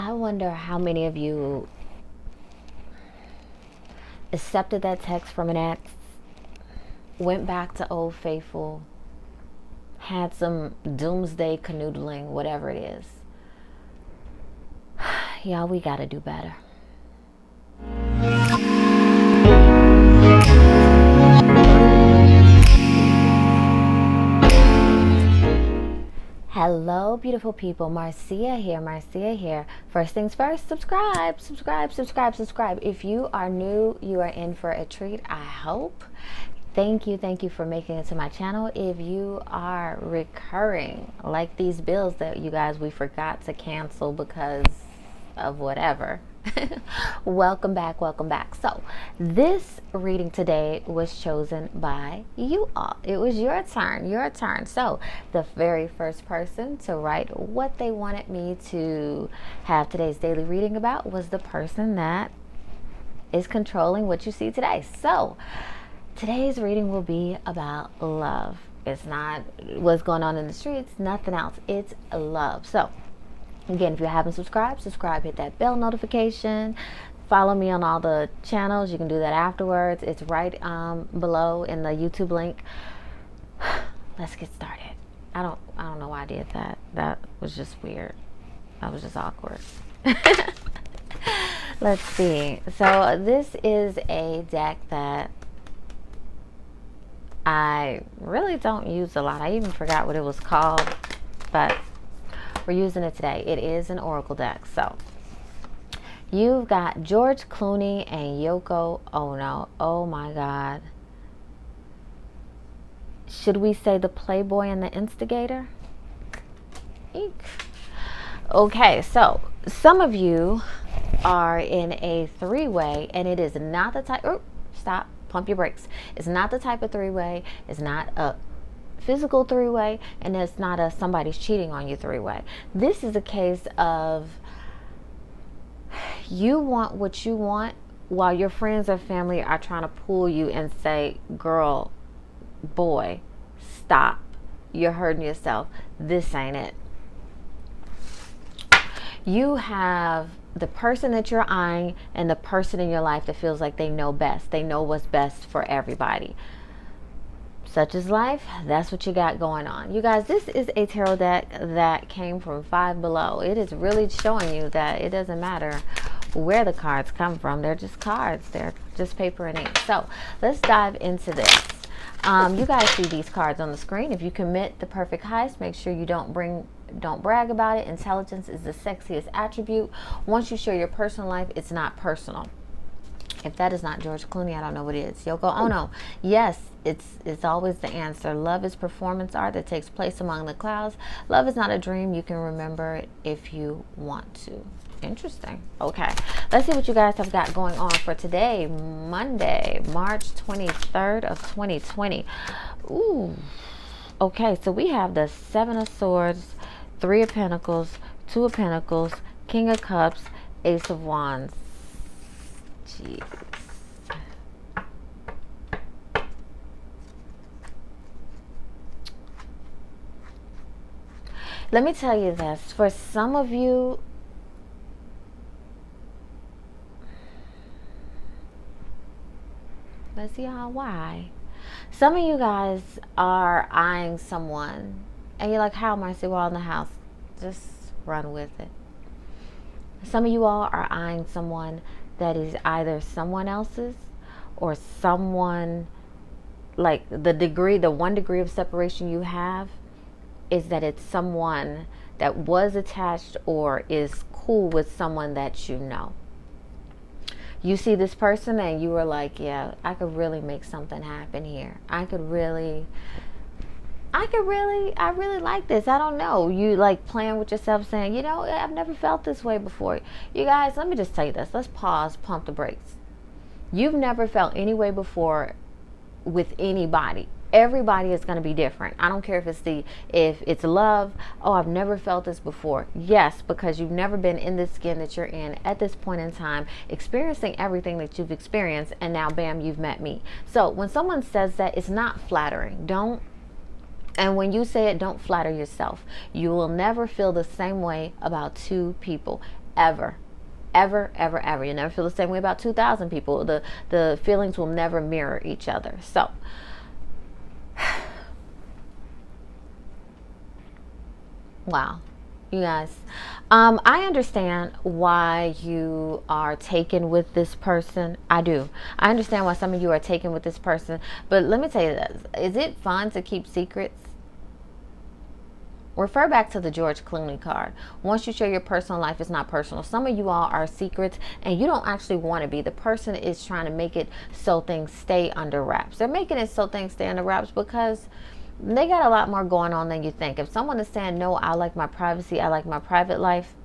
I wonder how many of you accepted that text from an ex, went back to Old Faithful, had some doomsday canoodling, whatever it is. Y'all, we gotta do better. Hello, beautiful people. Marcia here. First things first, subscribe. If you are new, you are in for a treat, I hope. Thank you for making it to my channel. If you are recurring, like these bills that you guys, we forgot to cancel because of whatever. Welcome back. So this reading today was chosen by you all. It was your turn. So the very first person to write what they wanted me to have today's daily reading about was the person that is controlling what you see today. So today's reading will be about love. It's not what's going on in the streets, nothing else. It's love. So again, if you haven't subscribed, hit that bell notification. Follow me on all the channels. You can do that afterwards. It's right below in the YouTube link. Let's get started. I don't know why I did that. That was just weird. That was just awkward. Let's see. So this is a deck that I really don't use a lot. I even forgot what it was called, but we're using it today. It is an oracle deck. So you've got George Clooney and Yoko Ono. Oh my God. Should we say the playboy and the instigator? Eek. Okay, so some of you are in a three-way, and it is not the type. Oh, stop. Pump your brakes. It's not the type of three-way. It's not a physical three-way, and it's not a somebody's cheating on you three-way. This is a case of you want what you want while your friends or family are trying to pull you and say, girl, boy, stop. You're hurting yourself. This ain't it. You have the person that you're eyeing and the person in your life that feels like they know best. They know what's best for everybody. Such is life. That's what you got going on. You guys, this is a tarot deck that came from Five Below. It is really showing you that it doesn't matter where the cards come from. They're just cards. They're just paper and ink. So let's dive into this. You guys see these cards on the screen. If you commit the perfect heist, make sure you don't brag about it. Intelligence is the sexiest attribute. Once you share your personal life, it's not personal. If that is not George Clooney, I don't know what it is. Yoko Ono. Yes, it's always the answer. Love is performance art that takes place among the clouds. Love is not a dream. You can remember it if you want to. Interesting. Okay. Let's see what you guys have got going on for today, Monday, March 23rd of 2020. Ooh. Okay, so we have the Seven of Swords, Three of Pentacles, Two of Pentacles, King of Cups, Ace of Wands. Jeez. Let me tell you this. For some of you, let's see why. Some of you guys are eyeing someone, and you're like, how am I still in the house? Just run with it. Some of you all are eyeing someone that is either someone else's or someone, like the 1 degree of separation you have is that it's someone that was attached or is cool with someone that you know. You see this person and you were like, yeah, I could really make something happen here. I really like this. I don't know. You like playing with yourself saying, you know, I've never felt this way before. You guys, let me just tell you this. Let's pause, pump the brakes. You've never felt any way before with anybody. Everybody is going to be different. I don't care if it's love. Oh, I've never felt this before. Yes, because you've never been in this skin that you're in at this point in time, experiencing everything that you've experienced, and now bam, you've met me. So when someone says that, it's not flattering. And when you say it, don't flatter yourself. You will never feel the same way about two people. ever. Ever, ever, ever. You never feel the same way about 2,000 people. The feelings will never mirror each other. So, wow. You guys, I understand why you are taken with this person. I do. I understand why some of you are taken with this person. But let me tell you this. Is it fun to keep secrets? Refer back to the George Clooney card. Once you share your personal life, it's not personal. Some of you all are secrets and you don't actually want to be. The person is trying to make it so things stay under wraps. They're making it so things stay under wraps because they got a lot more going on than you think. If someone is saying, no, I like my privacy, I like my private life,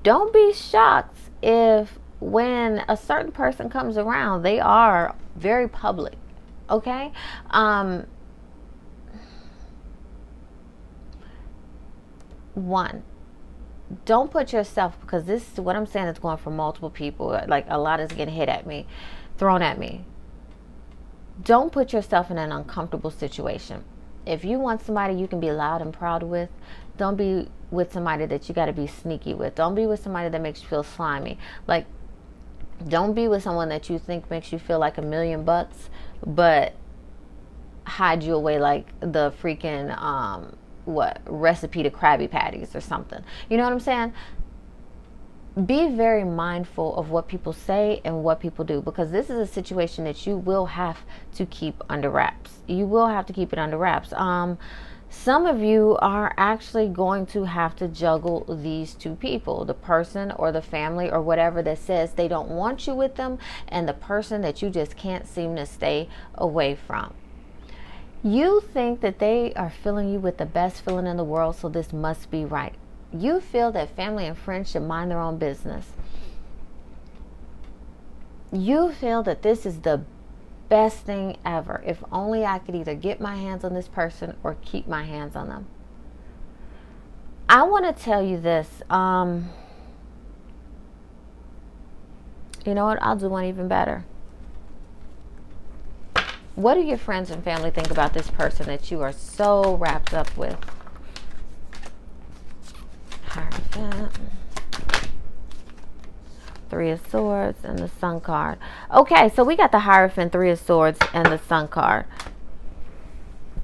don't be shocked if when a certain person comes around, they are very public. Okay? One, don't put yourself, because this is what I'm saying is going for multiple people. Like a lot is getting thrown at me. Don't put yourself in an uncomfortable situation. If you want somebody you can be loud and proud with, don't be with somebody that you got to be sneaky with. Don't be with somebody that makes you feel slimy. Like, don't be with someone that you think makes you feel like $1,000,000, but hide you away like the freaking recipe to Krabby Patties or something. You know what I'm saying? Be very mindful of what people say and what people do, because this is a situation that you will have to keep under wraps. You will have to keep it under wraps. Some of you are actually going to have to juggle these two people, the person or the family or whatever that says they don't want you with them, and the person that you just can't seem to stay away from. You think that they are filling you with the best feeling in the world, so this must be right. You feel that family and friends should mind their own business. You feel that this is the best thing ever. If only I could either get my hands on this person or keep my hands on them. I want to tell you this. You know what? I'll do one even better. What do your friends and family think about this person that you are so wrapped up with? Hierophant, 3 of Swords, and the Sun card. Okay, so we got the Hierophant, 3 of Swords, and the Sun card.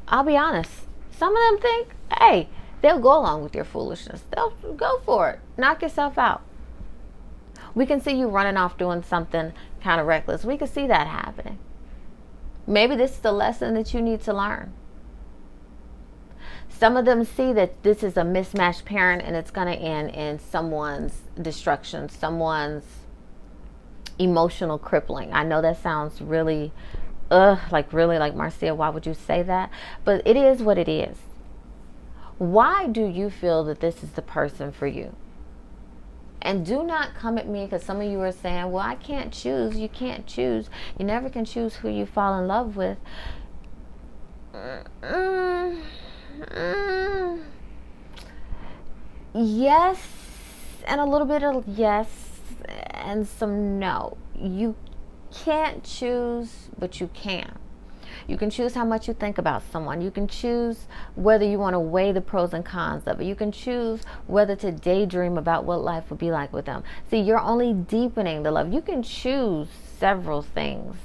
I'll be honest. Some of them think, hey, they'll go along with your foolishness. They'll go for it. Knock yourself out. We can see you running off doing something kind of reckless. We can see that happening. Maybe this is the lesson that you need to learn. Some of them see that this is a mismatched parent and it's going to end in someone's destruction, someone's emotional crippling. I know that sounds really, like Marcia, why would you say that? But it is what it is. Why do you feel that this is the person for you? And do not come at me, because some of you are saying, well, I can't choose. You can't choose. You never can choose who you fall in love with. Yes, and a little bit of yes, and some no. You can't choose, but you can. You can choose how much you think about someone. You can choose whether you want to weigh the pros and cons of it. You can choose whether to daydream about what life would be like with them. See, you're only deepening the love. You can choose several things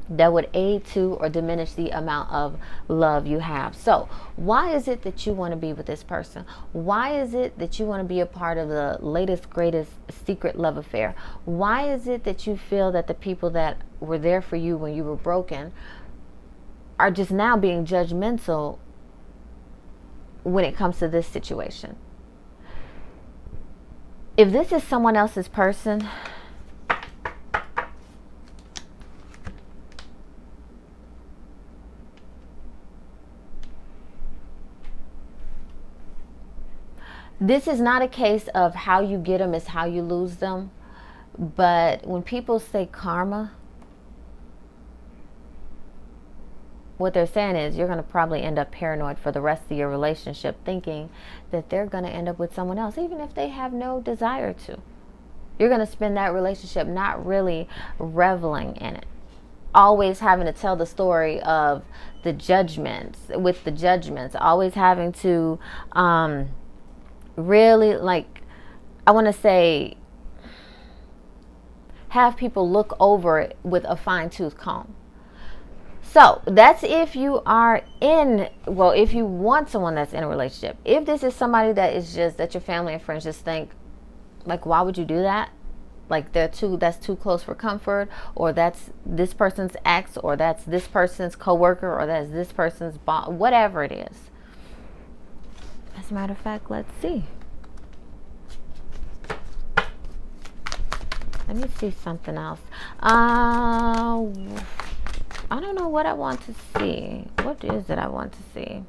that would aid to or diminish the amount of love you have. So why is it that you want to be with this person? Why is it that you want to be a part of the latest, greatest secret love affair? Why is it that you feel that the people that were there for you when you were broken are just now being judgmental when it comes to this situation? If this is someone else's person, this is not a case of how you get them is how you lose them. But when people say karma, what they're saying is you're going to probably end up paranoid for the rest of your relationship, thinking that they're going to end up with someone else, even if they have no desire to. You're going to spend that relationship not really reveling in it. Always having to tell the story of the judgments, always having to really, like, I want to say, have people look over it with a fine-tooth comb. So that's if you are in, well, if you want someone that's in a relationship. If this is somebody that is just, that your family and friends just think, like, why would you do that? Like, that's too close for comfort, or that's this person's ex, or that's this person's coworker, or that's this person's boss, whatever it is. As a matter of fact, let's see. Let me see something else. I don't know what I want to see. What is it I want to see?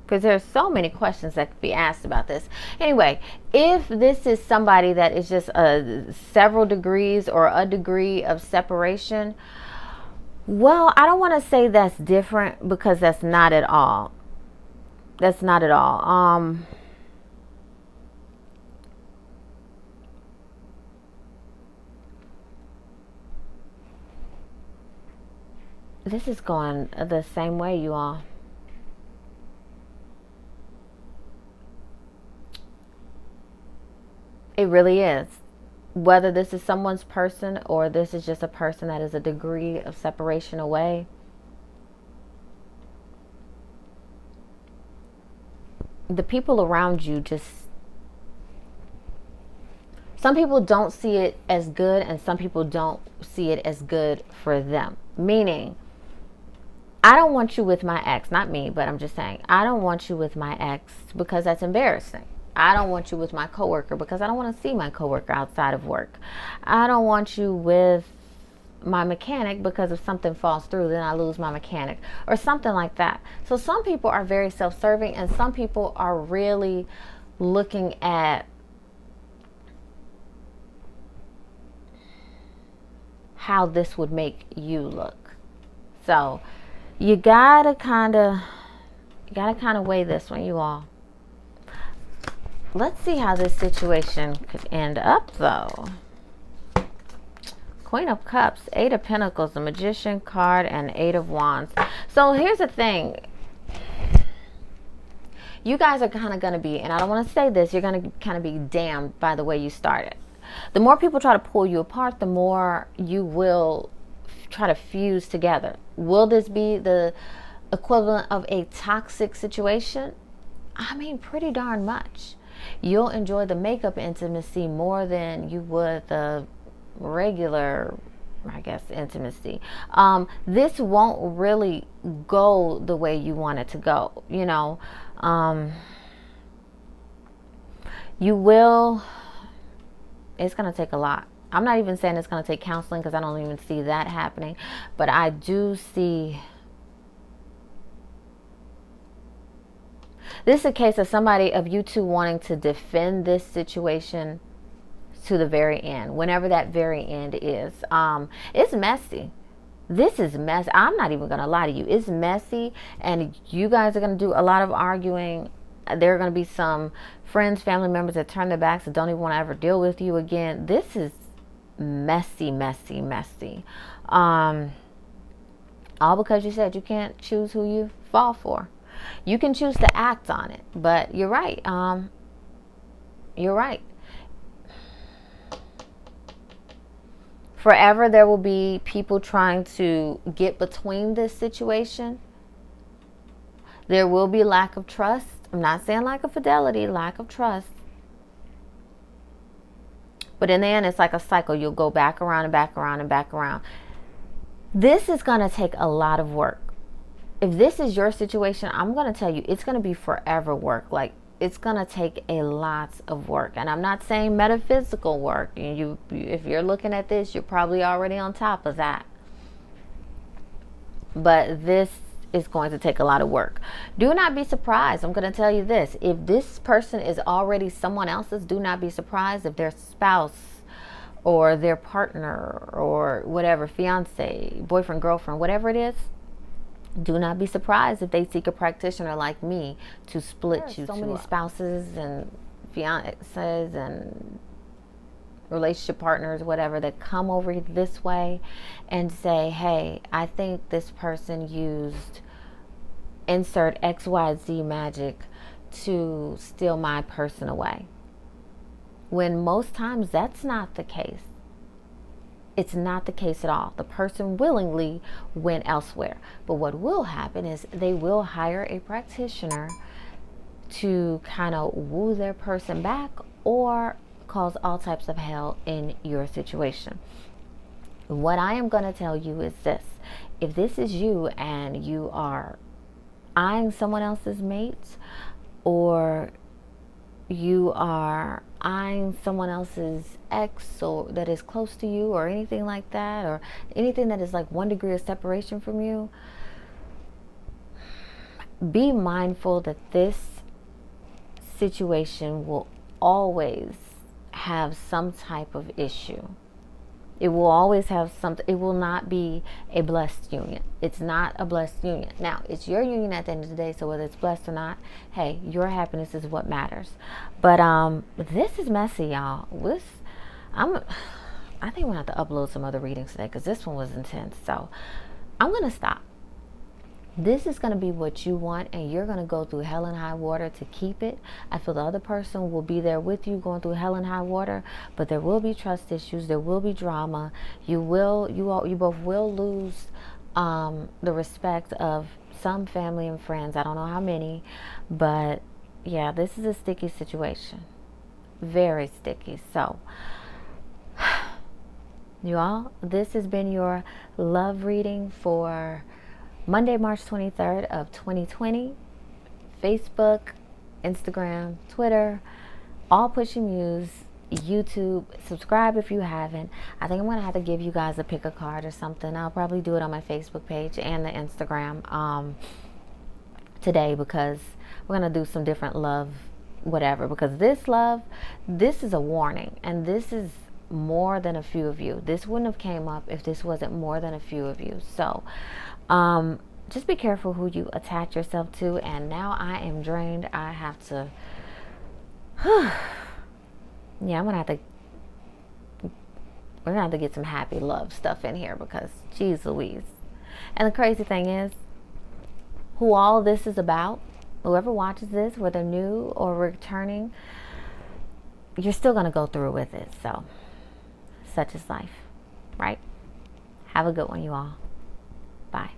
Because there's so many questions that could be asked about this. Anyway, if this is somebody that is just several degrees or a degree of separation, well, I don't want to say that's different, because that's not at all. That's not at all. This is going the same way, you all. It really is. Whether this is someone's person or this is just a person that is a degree of separation away, the people around you just, some people don't see it as good, and some people don't see it as good for them. Meaning, I don't want you with my ex, not me, but I'm just saying, I don't want you with my ex because that's embarrassing. I don't want you with my coworker because I don't want to see my coworker outside of work. I don't want you with my mechanic because if something falls through, then I lose my mechanic, or something like that. So some people are very self-serving, and some people are really looking at how this would make you look. So you gotta kind of weigh this one, you all. Let's see how this situation could end up, though. Queen of Cups, Eight of Pentacles, the Magician card, and Eight of Wands. So here's the thing. You guys are kind of going to be, and I don't want to say this, you're going to kind of be damned by the way you started. The more people try to pull you apart, the more you will try to fuse together. Will this be the equivalent of a toxic situation? I mean, pretty darn much. You'll enjoy the makeup intimacy more than you would the regular, I guess, intimacy. This won't really go the way you want it to go, you know. You will, it's going to take a lot. I'm not even saying it's going to take counseling, because I don't even see that happening. But I do see, this is a case of somebody, of you two, wanting to defend this situation to the very end, whenever that very end is. It's messy. This is messy. I'm not even going to lie to you. It's messy, and you guys are going to do a lot of arguing. There are going to be some friends, family members that turn their backs and don't even want to ever deal with you again. This is messy, messy, messy. All because you said you can't choose who you fall for. You can choose to act on it, but you're right. You're right. Forever there will be people trying to get between this situation. There will be lack of trust. I'm not saying lack of fidelity, lack of trust. But in the end, it's like a cycle. You'll go back around and back around and back around. This is going to take a lot of work. If this is your situation, I'm going to tell you, it's going to be forever work. Like, it's going to take a lot of work. And I'm not saying metaphysical work. If you're looking at this, you're probably already on top of that. But this is going to take a lot of work. Do not be surprised. I'm going to tell you this. If this person is already someone else's, do not be surprised if their spouse or their partner or whatever, fiance, boyfriend, girlfriend, whatever it is, do not be surprised if they seek a practitioner like me to split you. So many spouses and fiancés and relationship partners, whatever, that come over this way and say, hey, I think this person used insert XYZ magic to steal my person away. When most times that's not the case. It's not the case at all. The person willingly went elsewhere. But what will happen is they will hire a practitioner to kind of woo their person back or cause all types of hell in your situation. What I am going to tell you is this. If this is you and you are eyeing someone else's mates, or you are eyeing someone else's ex or that is close to you or anything like that, or anything that is like 1 degree of separation from you, be mindful that this situation will always have some type of issue. It will always have something. It will not be a blessed union. It's not a blessed union. Now, it's your union at the end of the day, so whether it's blessed or not, hey, your happiness is what matters. But this is messy, y'all. I think we're going to have to upload some other readings today because this one was intense. So I'm going to stop. This is going to be what you want, and you're going to go through hell and high water to keep it. I feel the other person will be there with you going through hell and high water, but there will be trust issues. There will be drama. You both will lose the respect of some family and friends. I don't know how many, but yeah, this is a sticky situation. Very sticky. So, you all, this has been your love reading for Monday, March 23rd of 2020. Facebook, Instagram, Twitter, all Pushy Muse, YouTube. Subscribe if you haven't. I think I'm going to have to give you guys a pick a card or something. I'll probably do it on my Facebook page and the Instagram today, because we're going to do some different love, whatever. Because this is a warning, and this is more than a few of you. This wouldn't have came up if this wasn't more than a few of you. So just be careful who you attach yourself to. And now I am drained. I have to yeah, we're gonna have to get some happy love stuff in here, because geez Louise. And the crazy thing is, who all this is about, whoever watches this, whether new or returning, you're still gonna go through with it. So such is life, right? Have a good one, you all. Bye.